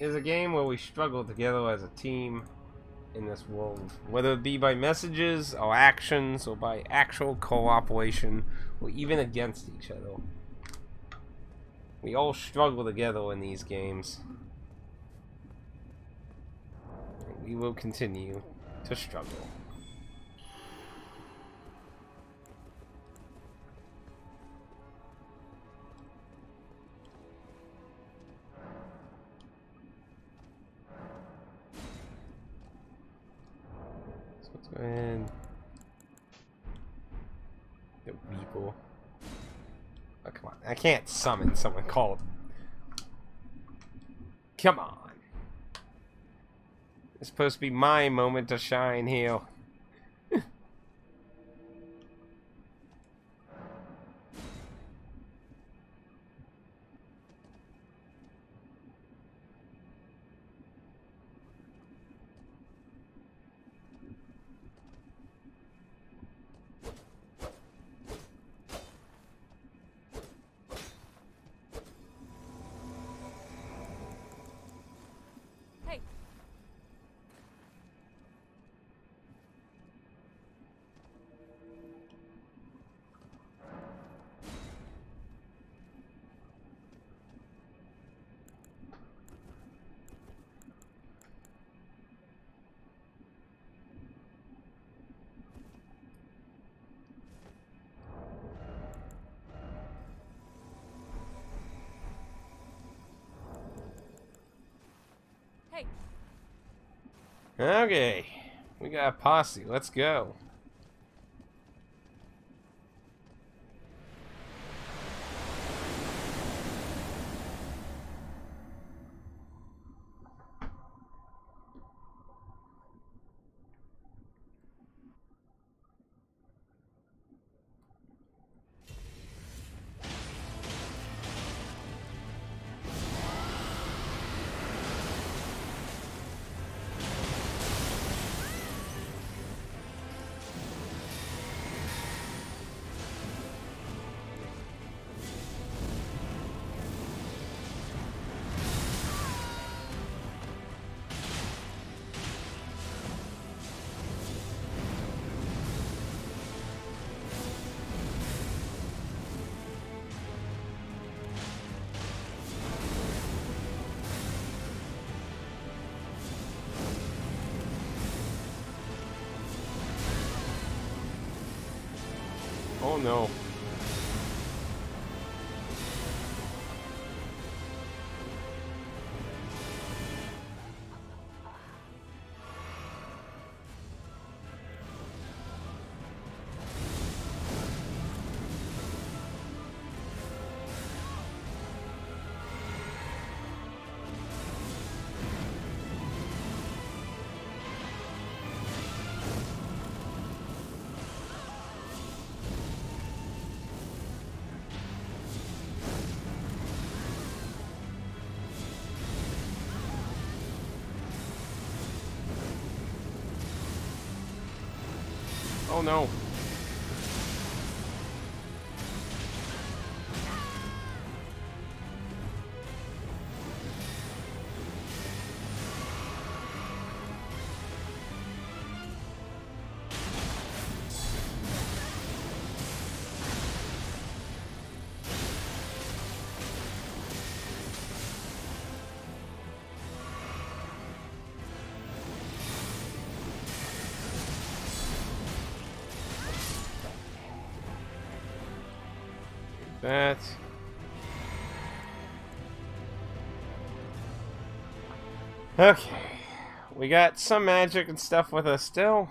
is a game where we struggle together as a team in this world, whether it be by messages or actions or by actual cooperation or even against each other. We all struggle together in these games. And we will continue to struggle. So let's go ahead. The Weeple. Oh, come on. I can't summon someone called. Come on. It's supposed to be my moment to shine here. Okay, we got a posse. Let's go. Oh no. Oh no. That. Okay. We got some magic and stuff with us still.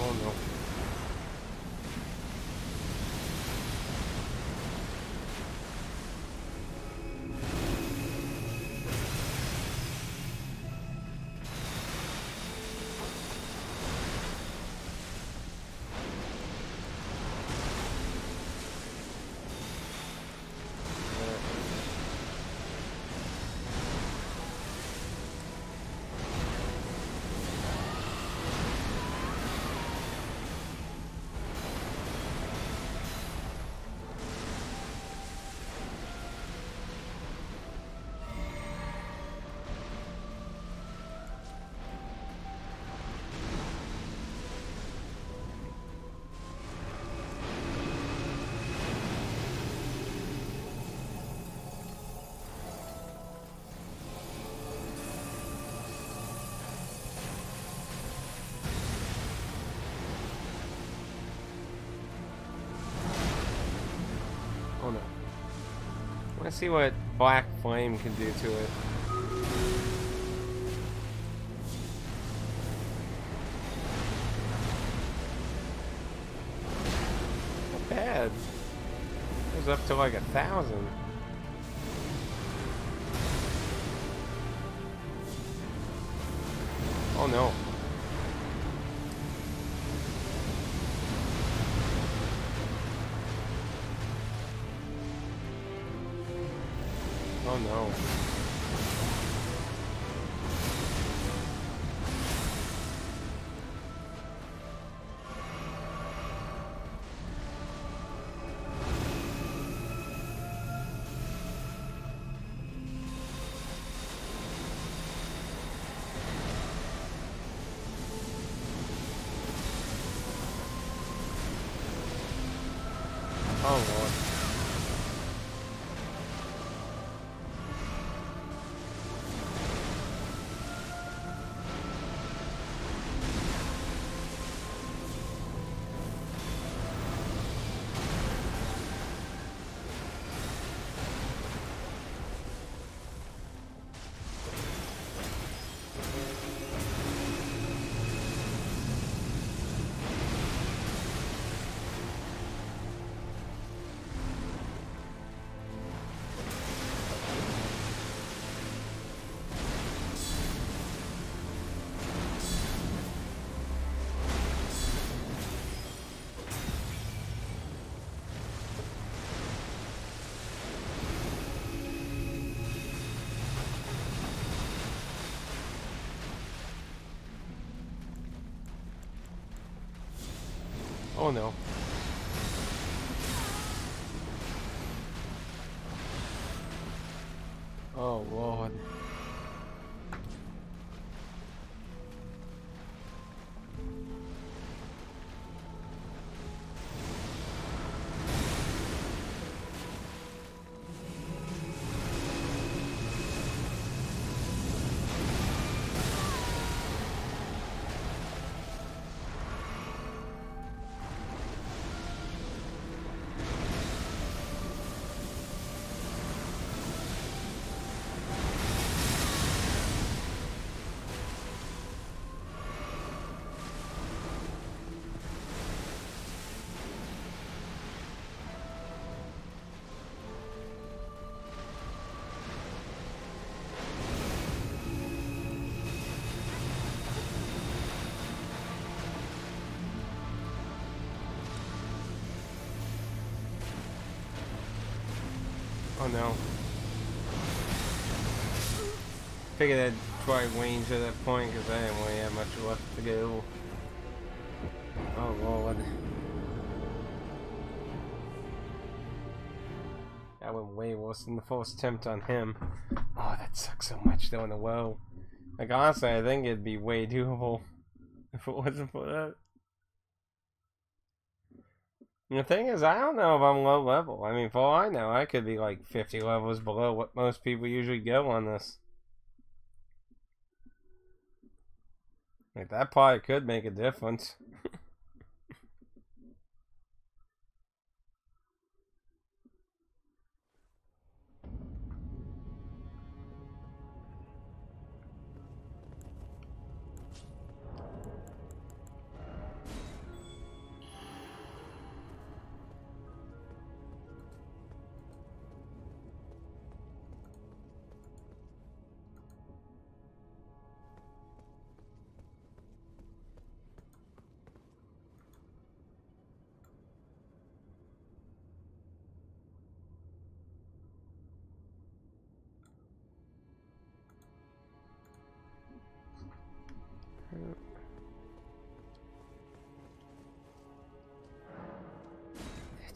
Oh no. Let's see what Black Flame can do to it. Not bad. It was up to like 1,000. Oh no. Oh no. Oh Lord. Oh no. Oh Lord. Oh no. Figured I'd try range at that point because I didn't really have much left to go. Oh Lord. That went way worse than the first attempt on him. Oh, that sucks so much though in a low. Like honestly, I think it'd be way doable if it wasn't for that. And the thing is, I don't know if I'm low level. I mean, for all I know, I could be like 50 levels below what most people usually go on this. Like, that probably could make a difference.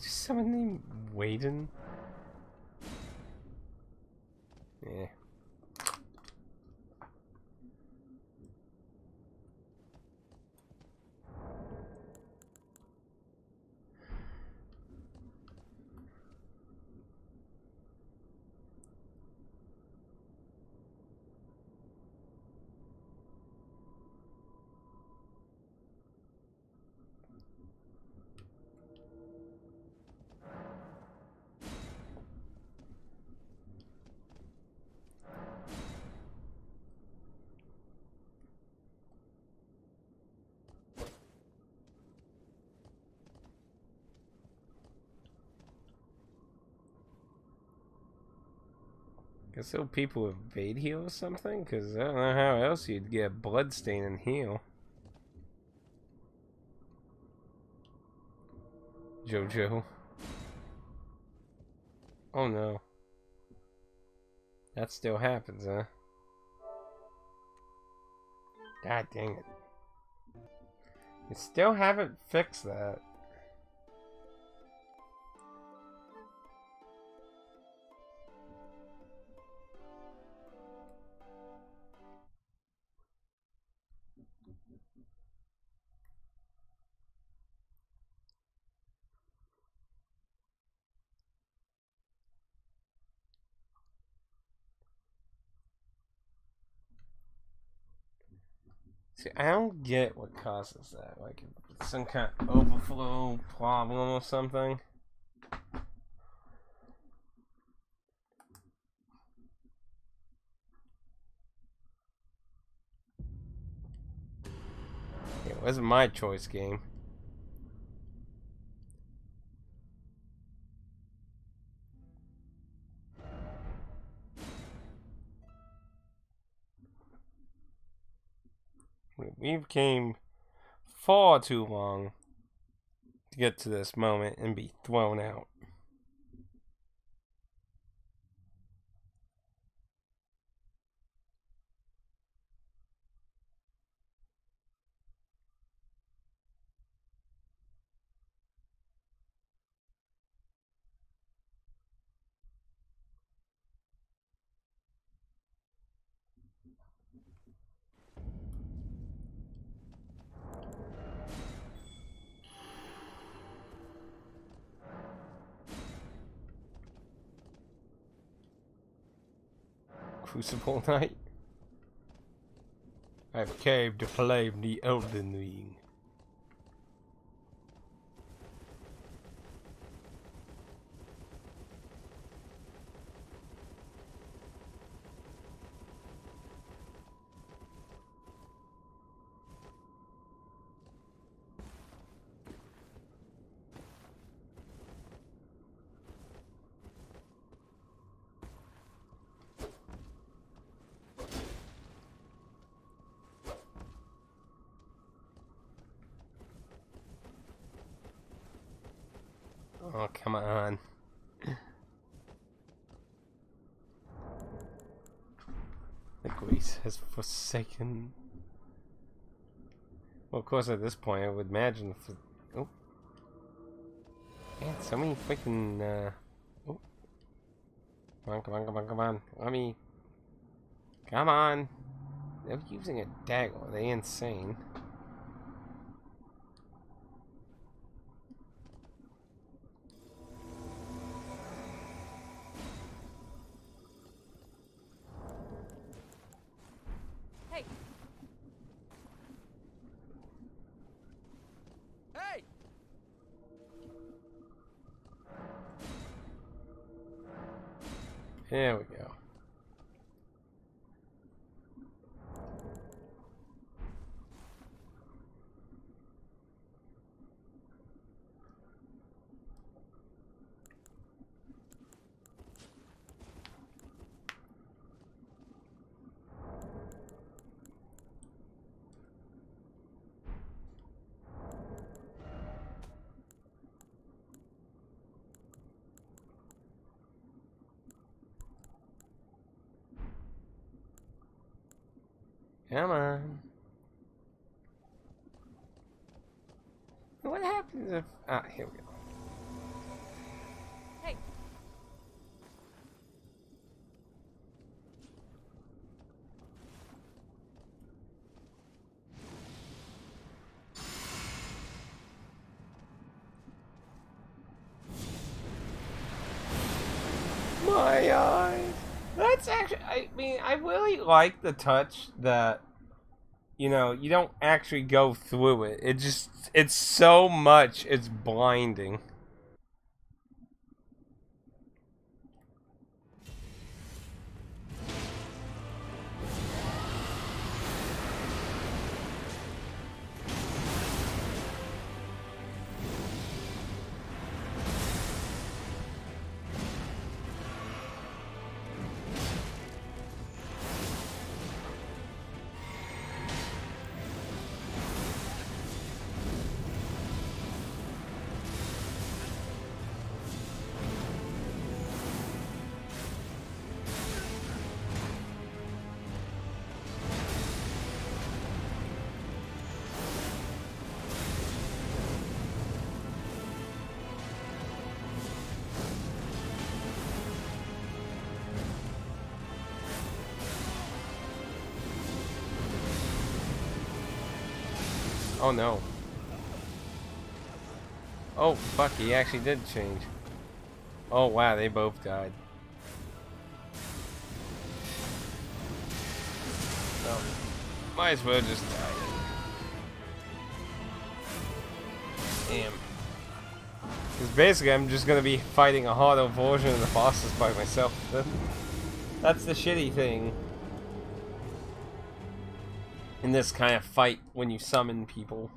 Just someone named Waden? Yeah. Guess so people evade heal or something? Because I don't know how else you'd get a bloodstain and heal. Jojo. Oh no. That still happens, huh? God dang it. You still haven't fixed that. See, I don't get what causes that. Like, some kind of overflow problem or something. It wasn't my choice game. We've came far too long to get to this moment and be thrown out. Crucible Knight. I've came to claim the Elden Ring. Oh, come on. The grace has forsaken. Well, of course, at this point, I would imagine. Oh. Man, so many freaking. Oh. Come on, come on, come on, come on. Let me. Come on. They're using a dagger. Are they insane? There we go. Come on. What happens if... Ah, here we go. Hey. My eyes. That's actually... I mean, I really like the touch that... You know, you don't actually go through it. It just... It's so much, it's blinding. Oh no. Oh fuck, he actually did change. Oh wow, they both died. Oh, might as well just die. Damn. Because basically I'm just gonna be fighting a harder version of the bosses by myself. That's the shitty thing in this kind of fight when you summon people.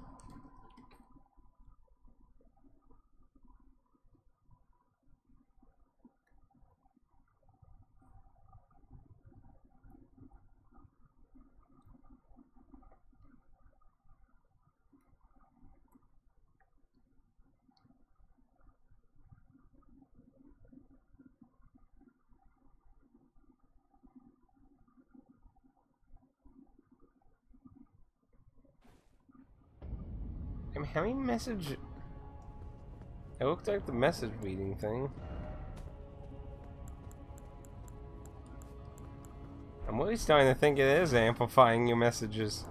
I mean, how many message? It looked like the message reading thing. I'm really starting to think it is amplifying your messages.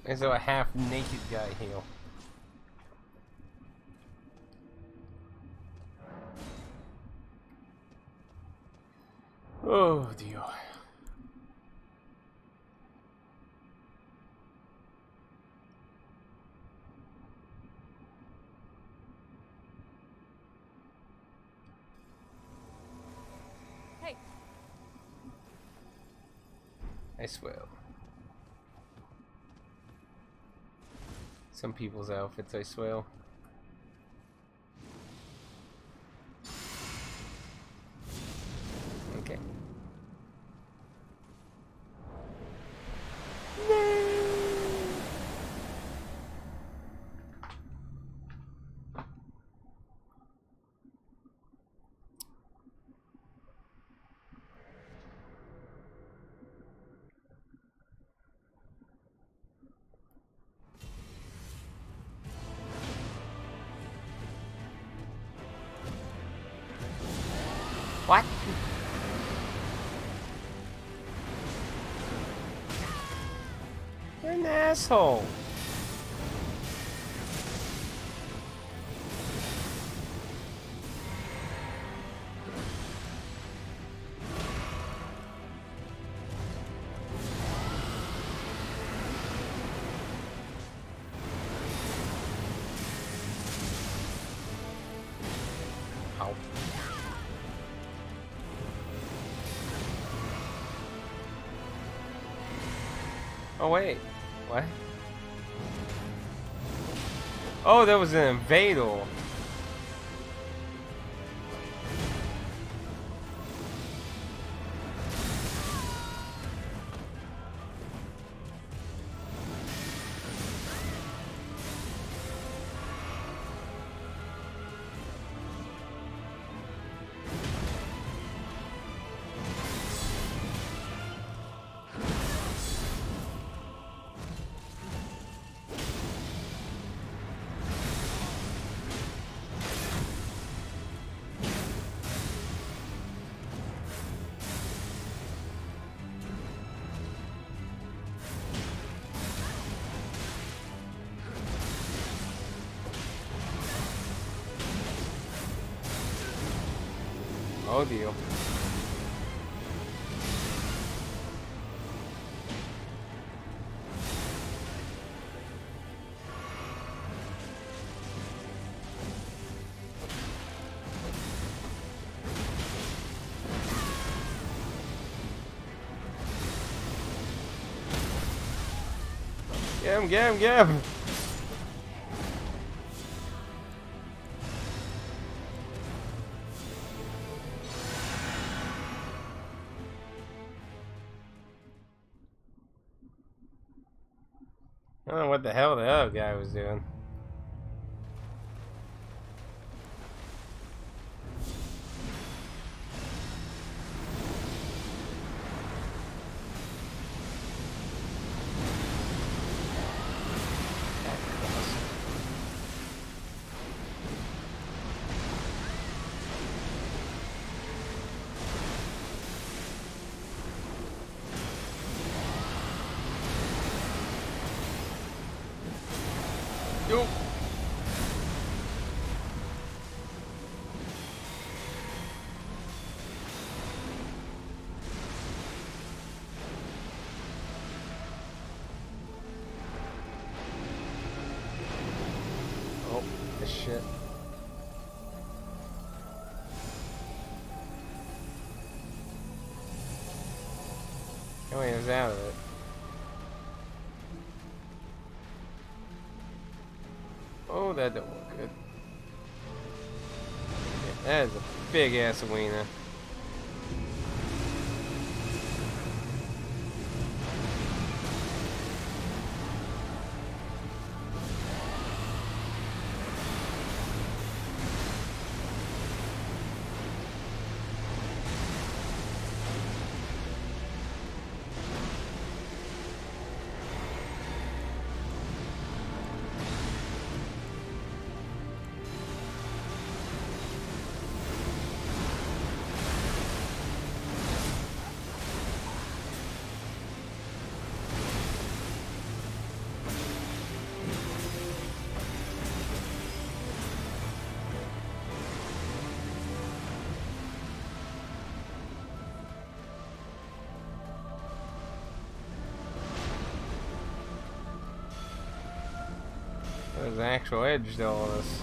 There's a half-naked guy here. Oh dear. Hey. I swear. Some people's outfits, I swear. Okay. What? You're an asshole. Ow. Oh wait, what? Oh, there was an invader. Oh deal. Get him, get him, get him! I don't know what the hell the other guy was doing. Yo. Oh, this shit. Oh, he was out of it. Oh, that don't look good. Yeah, that is a big ass wiener. There's an actual edge to all this.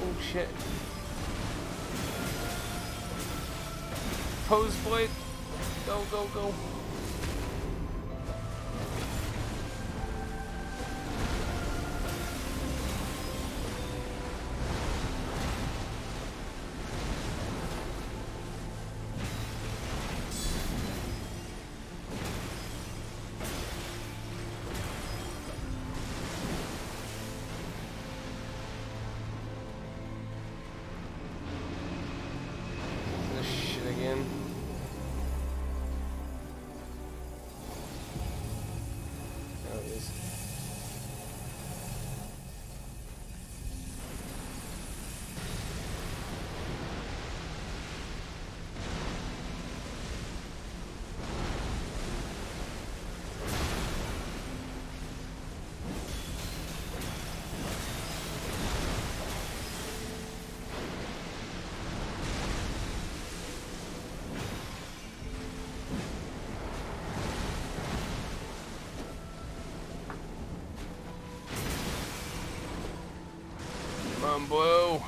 Oh shit. Pose blade. Go, go, go. Again. There it is. Come on, blow.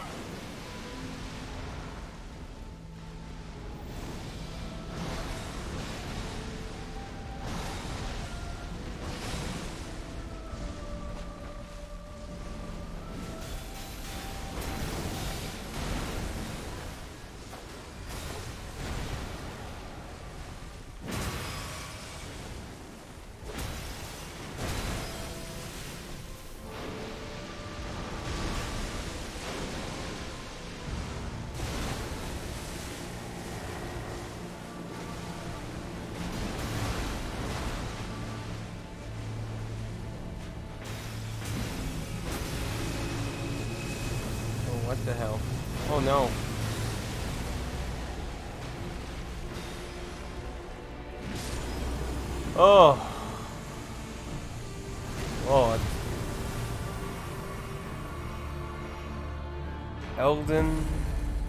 What the hell? Oh no. Oh, Lord. Elden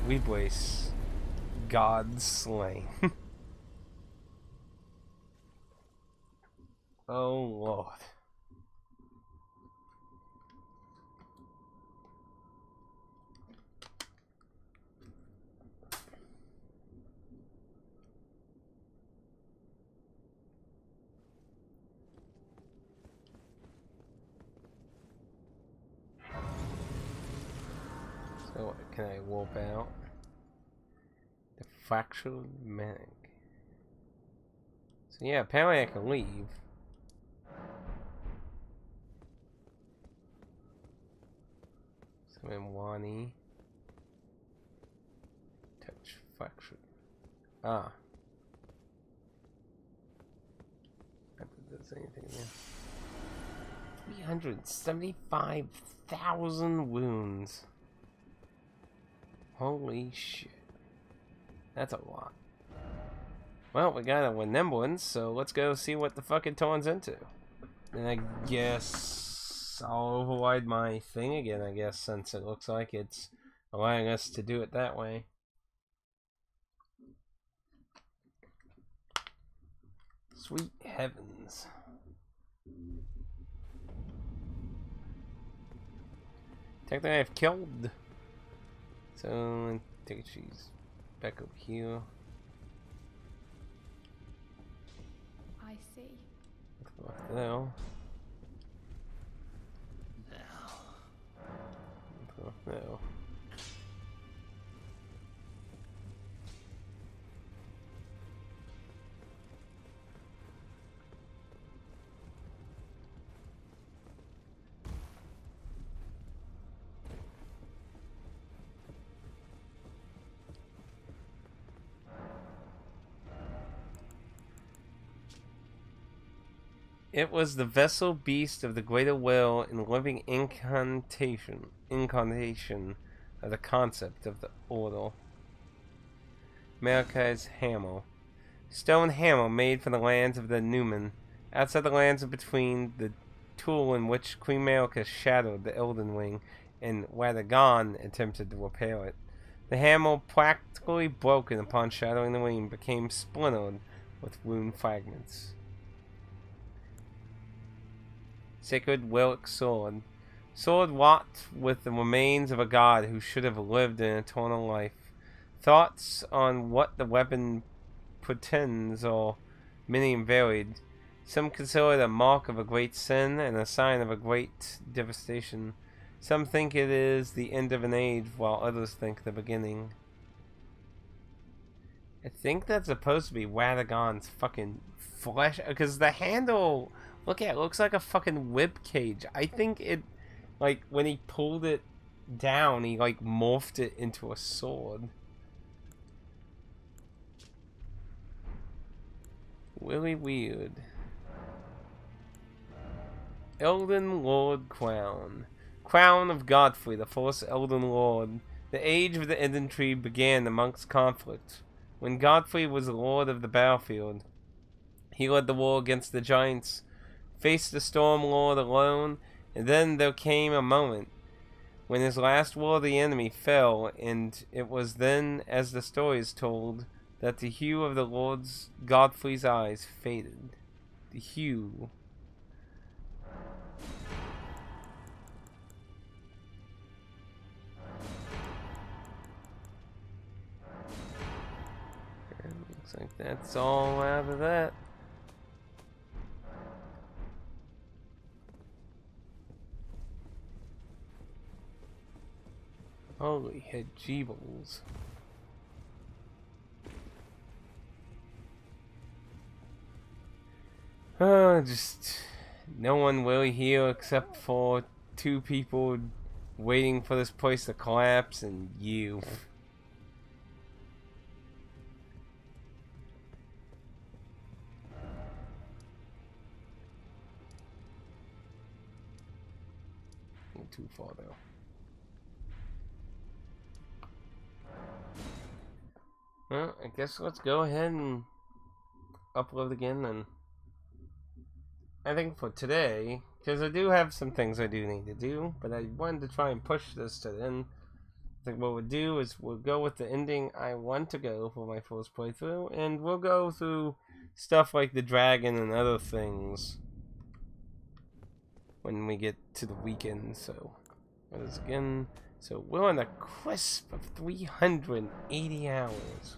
Weebwace. God slain. Oh, Lord. So, what can I warp out? The fractured manic. So, yeah, apparently I can leave. So, in Wani. Touch fractured. Ah. Not that there's anything there. 375,000 wounds. Holy shit. That's a lot. Well, we got a Remembrance, so let's go see what the fuck it turns into. And I guess I'll override my thing again, I guess, since it looks like it's allowing us to do it that way. Sweet heavens. Technically I've killed. So, take a cheese. Back up here. I see. What the hell? No. It was the vessel beast of the greater will and living incarnation of the concept of the order. Malachi's hammer. Stone hammer made for the lands of the Newman. Outside the lands of between, the tool in which Queen Malika shadowed the Elden Ring and Radagon attempted to repair it. The hammer, practically broken upon shattering the ring, became splintered with rune fragments. Sacred Willick sword. Sword wrought with the remains of a god who should have lived an eternal life. Thoughts on what the weapon portends are many and varied. Some consider it a mark of a great sin and a sign of a great devastation. Some think it is the end of an age, while others think the beginning. I think that's supposed to be Radagon's fucking flesh, because the handle, look at it, looks like a fucking whip cage. I think it, like, when he pulled it down, he, like, morphed it into a sword. Really weird. Elden Lord Crown. Crown of Godfrey, the first Elden Lord. The age of the Eden Tree began amongst conflict. When Godfrey was lord of the battlefield, he led the war against the giants, faced the Storm Lord alone, and then there came a moment when his last war of the enemy fell, and it was then, as the story is told, that the hue of the Lord's Godfrey's eyes faded. The hue. Looks like that's all out of that. Holy head jeebles. Just no one really here except for two people waiting for this place to collapse, and you. Too far though. Well, I guess let's go ahead and upload again then. I think for today, because I do have some things I do need to do, but I wanted to try and push this to the end. I think what we'll do is we'll go with the ending I want to go for my first playthrough, and we'll go through stuff like the dragon and other things when we get to the weekend. So, what is again? So we're on a crisp of 380 hours.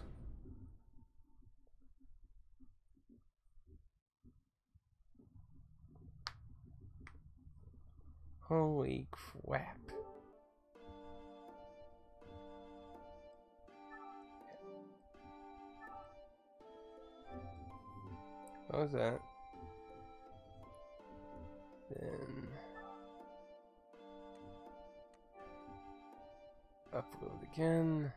Holy crap. What was that? Then upload again.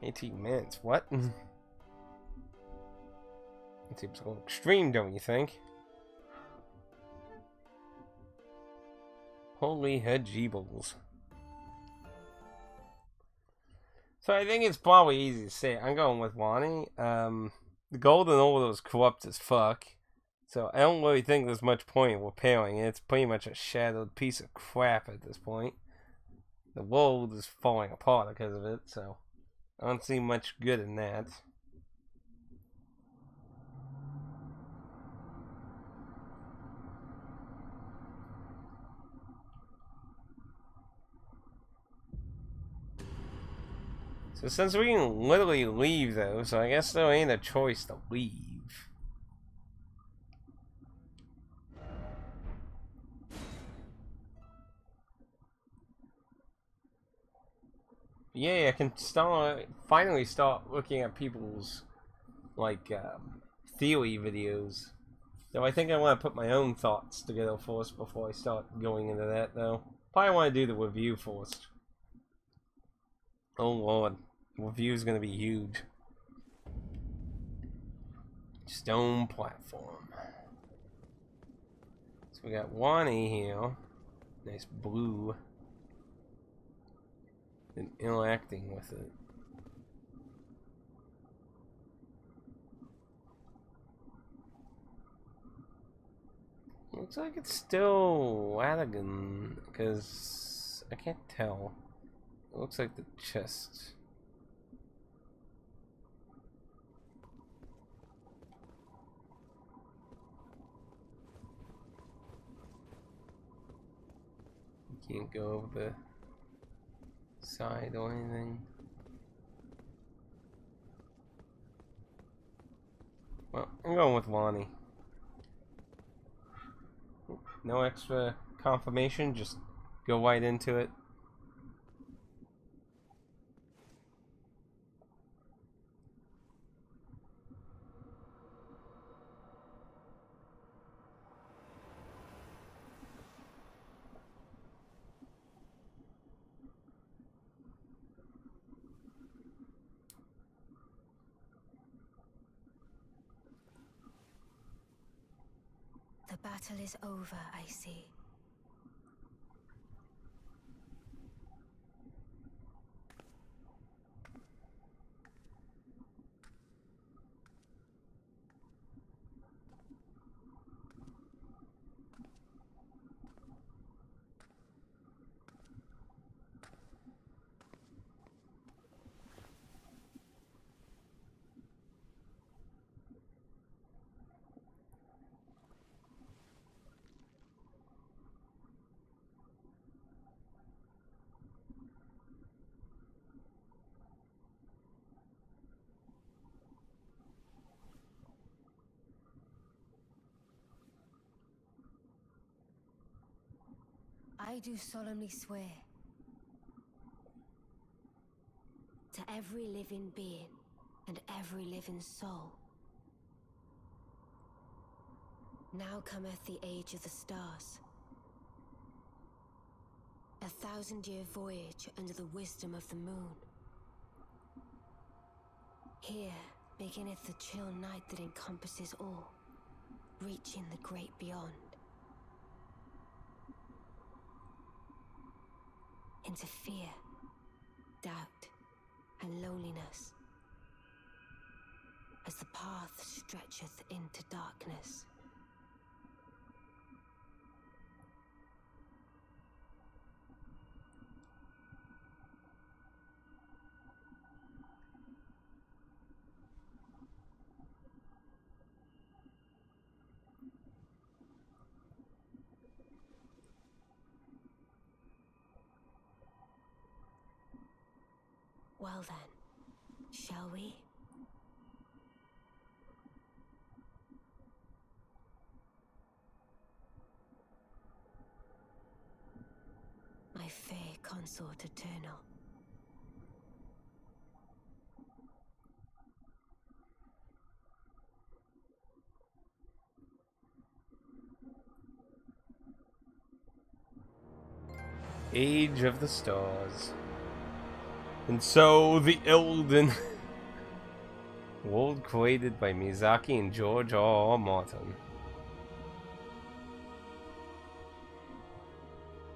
$18 what? It seems a little extreme, don't you think? Holy headjeebles. So I think it's probably easy to say. I'm going with Wani. The Golden Order is corrupt as fuck. So I don't really think there's much point in repairing it. It's pretty much a shattered piece of crap at this point. The world is falling apart because of it, so I don't see much good in that. So since we can literally leave though, so I guess there ain't a choice to leave. Yeah, I can finally start looking at people's like theory videos. Though I think I want to put my own thoughts together first before I start going into that though. Probably want to do the review first. Oh lord, the review is gonna be huge. Stone platform. So we got Wani here. Nice blue. And interacting with it. Looks like it's still Latigan, because I can't tell. It looks like the chest. You can't go over the side or anything. Well, I'm going with Lonnie. No extra confirmation, just go right into it. The battle is over, I see. I do solemnly swear to every living being and every living soul. Now cometh the age of the stars. 1,000-year voyage under the wisdom of the moon. Here beginneth the chill night that encompasses all, reaching the great beyond. Into fear, doubt, and loneliness, as the path stretcheth into darkness. Well then, shall we? My fair consort eternal. Age of the Stars. And so the Elden world created by Miyazaki and George R. R. Martin.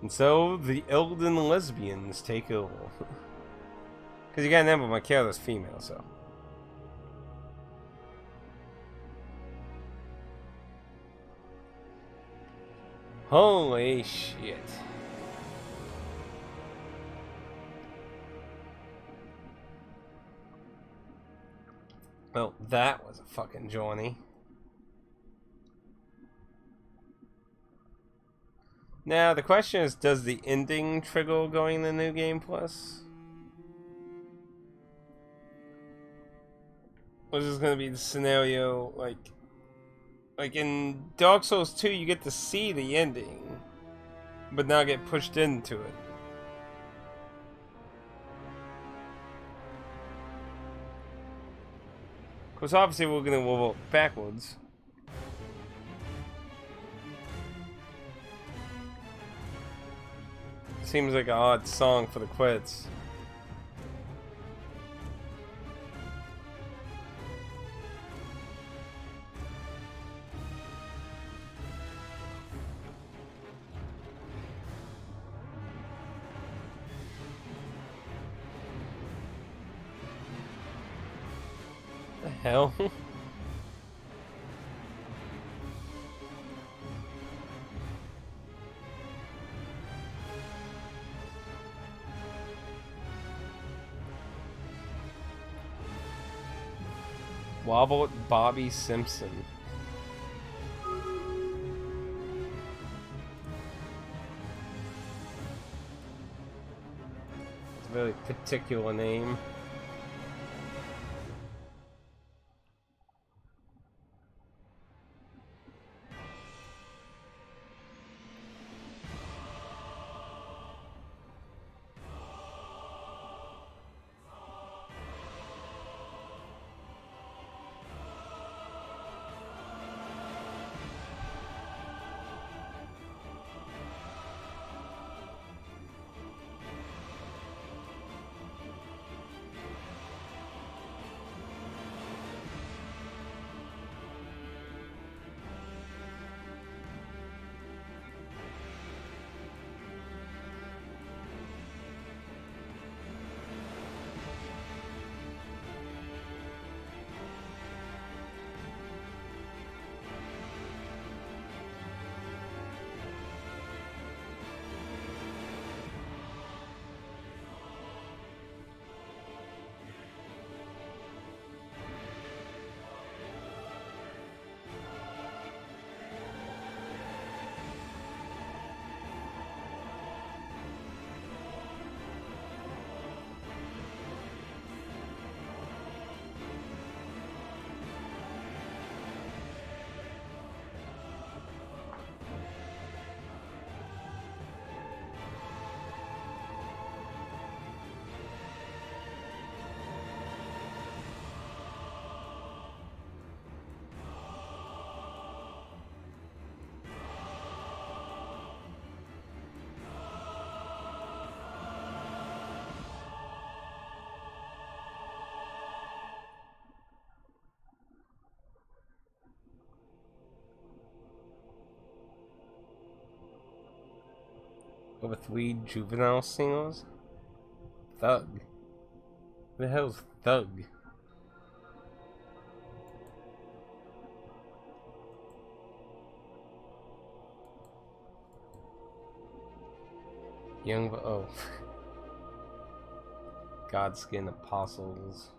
And so the Elden lesbians take over. Because you gotta remember, my character's female, so. Holy shit. Well, that was a fucking journey. Now, the question is, does the ending trigger going the New Game Plus? Or is this gonna be the scenario, like in Dark Souls 2, you get to see the ending, but not get pushed into it. Because obviously we're gonna walk backwards. Seems like an odd song for the quits. The hell? Wobble Bobby Simpson. It's a very particular name. Over 3 juvenile singles? Thug. Who the hell's Thug? Oh. Godskin apostles.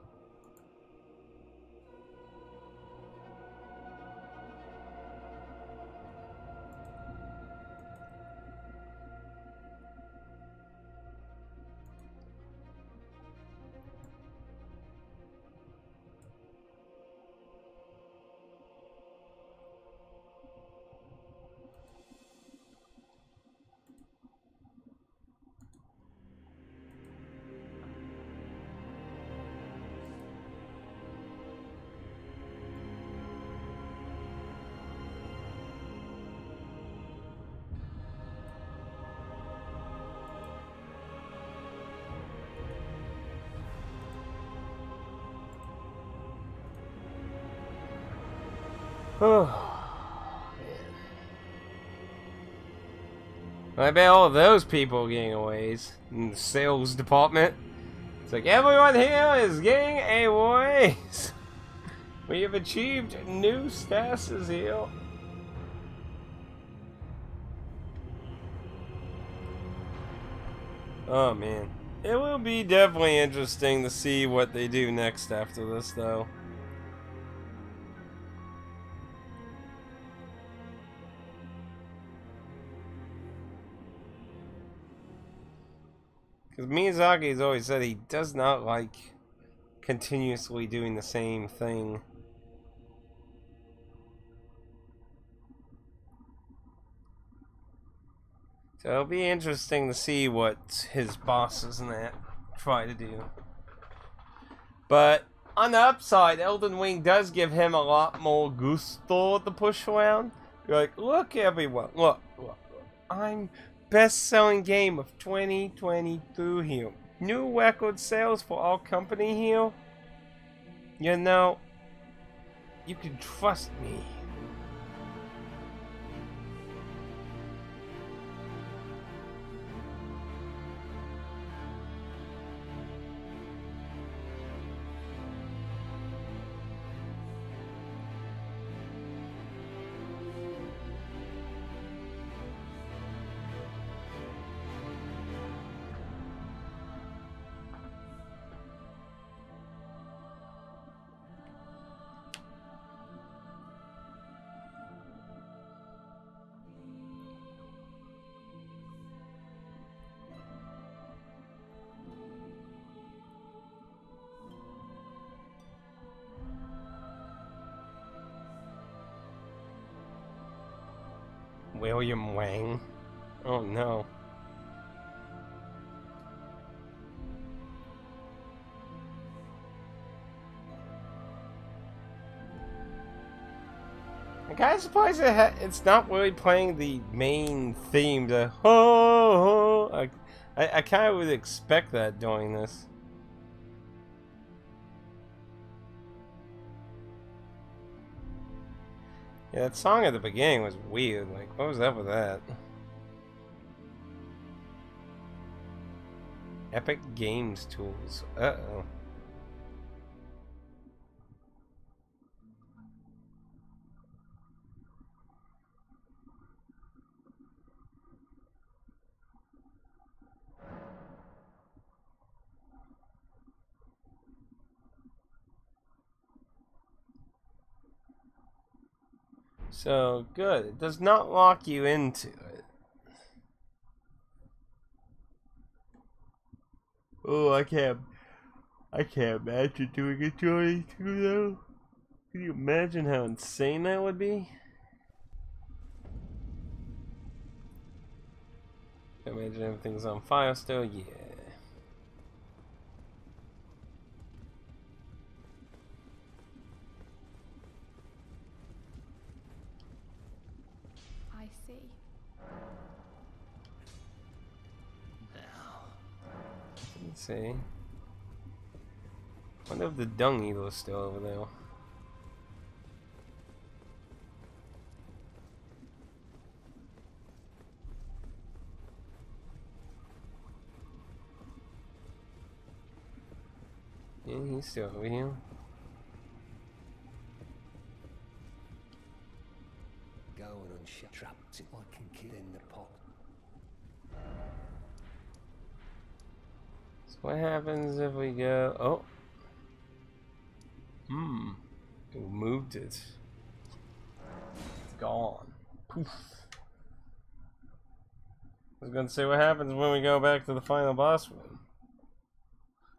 Oh. I bet all those people are getting a raise in the sales department. It's like everyone here is getting a raise. We have achieved new statuses here. Oh man, it will be definitely interesting to see what they do next after this, though. Because Miyazaki's always said he does not like continuously doing the same thing. So it'll be interesting to see what his bosses and that try to do. But on the upside, Elden Ring does give him a lot more gusto to push around. You're like, look everyone, look. I'm best-selling game of 2022 here. New record sales for our company here. You know, you can trust me. William Wang. Oh no. I'm kind of surprised it's not really playing the main theme. The ho. I kind of would expect that during this. Yeah, that song at the beginning was weird. Like, what was up with that? Epic Games Tools. Uh-oh. So, good. It does not lock you into it. Oh, I can't imagine doing a journey through though. Can you imagine how insane that would be? Imagine everything's on fire still, yeah. I see. Let's see. Wonder if the dung eagle is still over there. Yeah, he's still over here. Go and unshut traps it like can kid in the pot. So what happens if we go... Oh. We moved it. It's gone. Poof. I was gonna say what happens when we go back to the final boss room.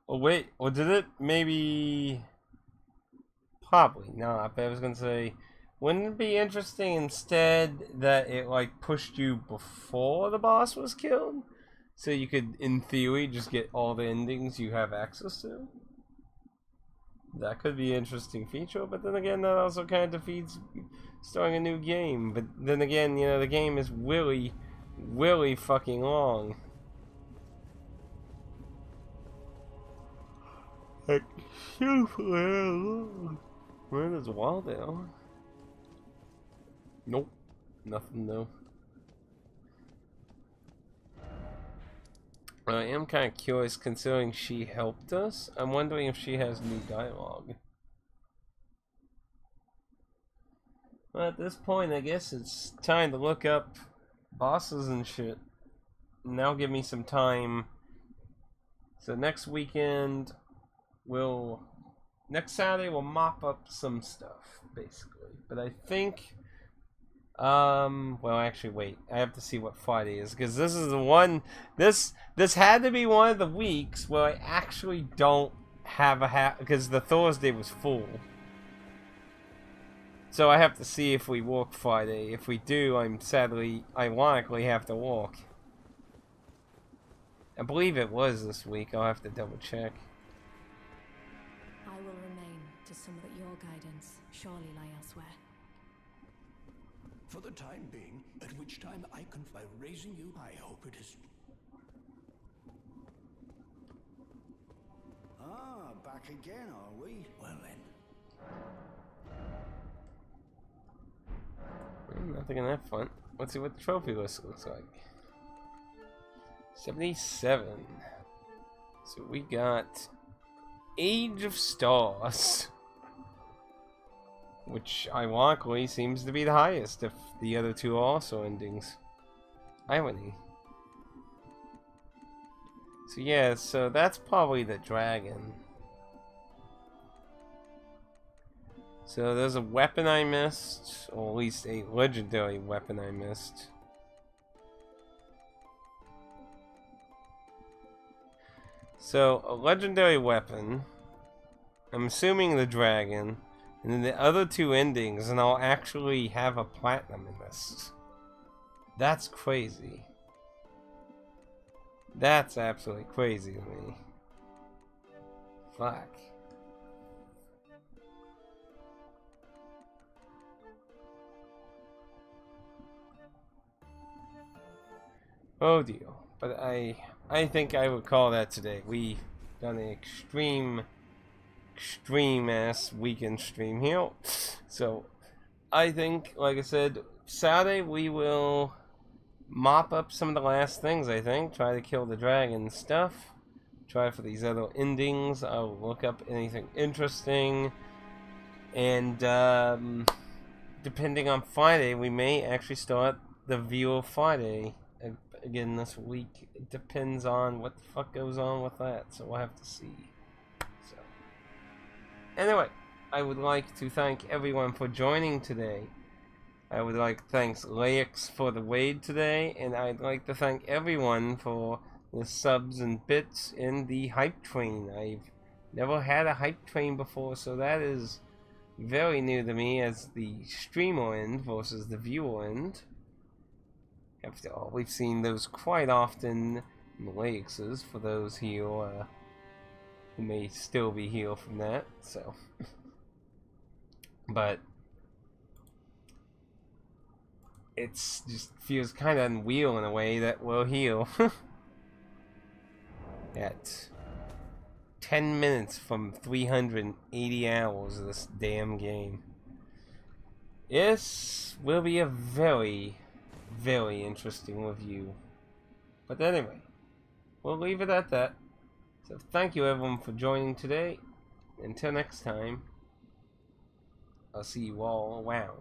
Oh wait, or did it? Maybe... Probably not, but I was gonna say, wouldn't it be interesting instead that it like pushed you before the boss was killed? So you could, in theory, just get all the endings you have access to? That could be an interesting feature, but then again, that also kind of defeats starting a new game. But then again, you know, the game is really, really fucking long. Like, super long. Where is Waldo? Nope. Nothing though. I am kind of curious considering she helped us. I'm wondering if she has new dialogue. Well, at this point, I guess it's time to look up bosses and shit. And that'll give me some time. So next weekend, next Saturday we'll mop up some stuff, basically. But I think, well, actually, wait. I have to see what Friday is, because this is the one. This had to be one of the weeks where I actually don't have because the Thursday was full. So I have to see if we work Friday. If we do, I'm sadly, ironically, have to work. I believe it was this week. I'll have to double check. I will remain to some that your guidance surely lie elsewhere. For the time being, at which time I can by raising you, I hope it is. Ah, back again, are we? Well then. Nothing in that front. Let's see what the trophy list looks like. 77. So we got Age of Stars, which ironically seems to be the highest if the other two are also endings. Irony. So yeah, so that's probably the dragon. So there's a weapon I missed, or at least a legendary weapon I missed. So a legendary weapon, I'm assuming the dragon, and then the other two endings, and I'll actually have a platinum in this. That's crazy. That's absolutely crazy to me. Fuck. Oh deal. But I think I would call that today. We done an extreme ass weekend stream here. So I think, like I said, Saturday we will mop up some of the last things, I think. Try to kill the dragon stuff. Try for these other endings. I'll look up anything interesting. And depending on Friday, we may actually start the Viewer Friday again this week. It depends on what the fuck goes on with that, so we'll have to see. So anyway, I would like to thank everyone for joining today. I would like to thank Laix for the raid today, and I'd like to thank everyone for the subs and bits in the hype train. I've never had a hype train before, so that is very new to me as the streamer end versus the viewer end. After all, we've seen those quite often in the Laixes, for those here who may still be here from that, so. But it's just feels kind of unreal in a way that we're here at 10 minutes from 380 hours of this damn game. This will be a very, very interesting review. But anyway, we'll leave it at that. So thank you everyone for joining today. Until next time, I'll see you all around.